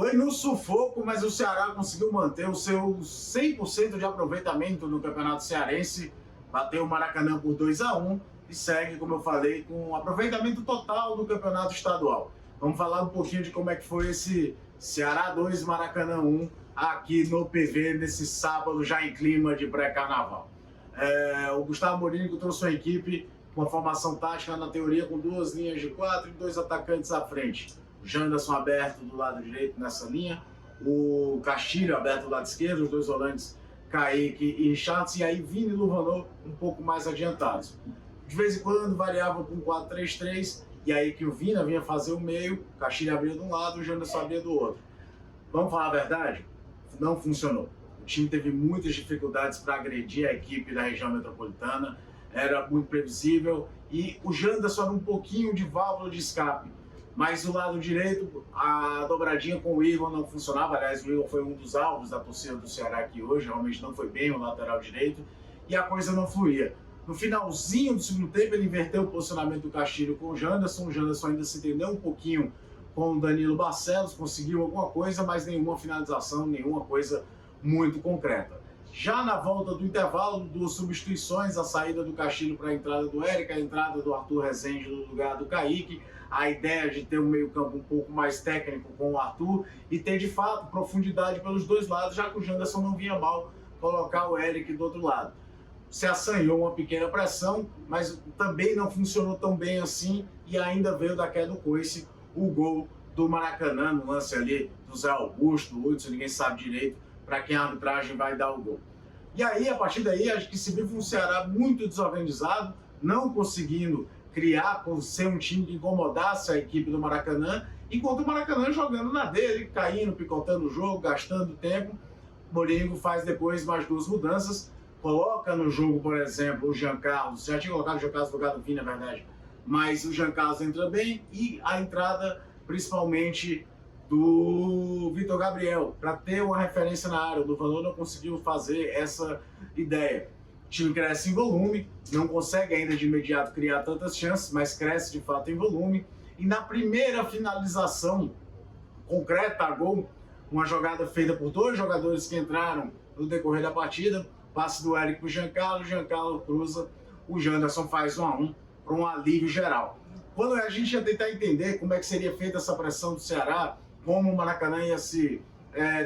Foi no sufoco, mas o Ceará conseguiu manter o seu 100% de aproveitamento no Campeonato Cearense, bateu o Maracanã por 2-1 e segue, como eu falei, com aproveitamento total do Campeonato Estadual. Vamos falar um pouquinho de como é que foi esse Ceará 2, Maracanã 1, aqui no PV, nesse sábado, já em clima de pré-carnaval. O Gustavo Mourinho trouxe uma equipe com a formação tática, na teoria, com duas linhas de 4 e dois atacantes à frente. O Janderson aberto do lado direito nessa linha, o Castilho aberto do lado esquerdo, os dois volantes Kaique e Schatz, e aí Vini e Luvanor um pouco mais adiantados. De vez em quando variava com 4-3-3, e aí que o Vina vinha fazer o meio, o Castilho abria de um lado, o Janderson abria do outro. Vamos falar a verdade? Não funcionou. O time teve muitas dificuldades para agredir a equipe da região metropolitana, era muito previsível, e o Janderson era um pouquinho de válvula de escape. Mas do lado direito, a dobradinha com o Igor não funcionava. Aliás, o Igor foi um dos alvos da torcida do Ceará aqui hoje, realmente não foi bem o lateral direito, e a coisa não fluía. No finalzinho do segundo tempo, ele inverteu o posicionamento do Castilho com o Janderson ainda se entendeu um pouquinho com o Danilo Barcelos, conseguiu alguma coisa, mas nenhuma finalização, nenhuma coisa muito concreta. Já na volta do intervalo, duas substituições, a saída do Castilho para a entrada do Érica, a entrada do Arthur Rezende no lugar do Kaique, a ideia de ter um meio-campo um pouco mais técnico com o Arthur e ter de fato profundidade pelos dois lados, já que o Janderson não vinha mal colocar o Eric do outro lado. Se assanhou uma pequena pressão, mas também não funcionou tão bem assim, e ainda veio da queda do coice o gol do Maracanã, no lance ali do Zé Augusto, do Hudson, ninguém sabe direito para quem a arbitragem vai dar o gol. E aí, a partir daí, acho que se viu um Ceará muito desorganizado, não conseguindo criar, ser um time que incomodasse a equipe do Maracanã, enquanto o Maracanã jogando na dele, caindo, picotando o jogo, gastando tempo. O Mourinho faz depois mais duas mudanças, coloca no jogo, por exemplo, o Jean Carlos, já tinha colocado o Jean Carlos no lugar do Vini, na verdade, mas o Jean Carlos entra bem, e a entrada, principalmente, do Vitor Gabriel, para ter uma referência na área. O Luvanor não conseguiu fazer essa ideia. O time cresce em volume, não consegue ainda de imediato criar tantas chances, mas cresce de fato em volume. E na primeira finalização concreta a gol, uma jogada feita por dois jogadores que entraram no decorrer da partida, passe do Eric para o Giancarlo cruza, o Janderson faz 1-1 para um alívio geral. Quando a gente ia tentar entender como é que seria feita essa pressão do Ceará, como o Maracanã ia se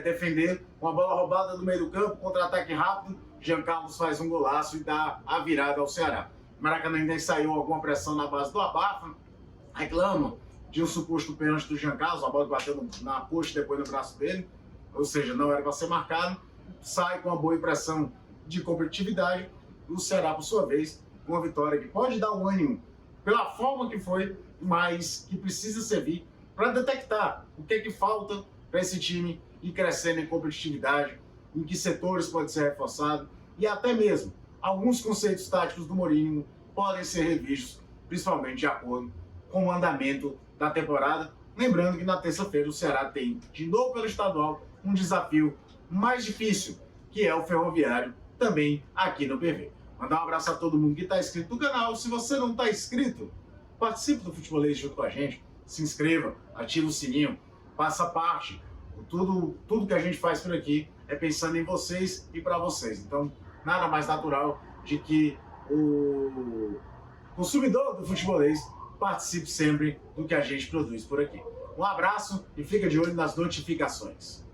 defender, com a bola roubada do meio do campo, contra-ataque rápido, Jean Carlos faz um golaço e dá a virada ao Ceará. O Maracanã ainda ensaiou alguma pressão na base do abafa, reclama de um suposto pênalti do Jean Carlos, a bola bateu na coxa e depois no braço dele, ou seja, não era para ser marcado, sai com uma boa impressão de competitividade, e o Ceará, por sua vez, uma vitória que pode dar um ânimo pela forma que foi, mas que precisa servir para detectar o que é que falta para esse time ir crescendo em competitividade, em que setores pode ser reforçado, e até mesmo alguns conceitos táticos do Mourinho podem ser revistos, principalmente de acordo com o andamento da temporada. Lembrando que na terça-feira o Ceará tem, de novo pelo estadual, um desafio mais difícil, que é o Ferroviário, também aqui no PV. Mandar um abraço a todo mundo que está inscrito no canal. Se você não está inscrito, participe do Futebolês junto com a gente, se inscreva, ative o sininho, faça parte. Tudo que a gente faz por aqui é pensando em vocês e para vocês. Então, nada mais natural de que o consumidor do Futebolês participe sempre do que a gente produz por aqui. Um abraço e fica de olho nas notificações.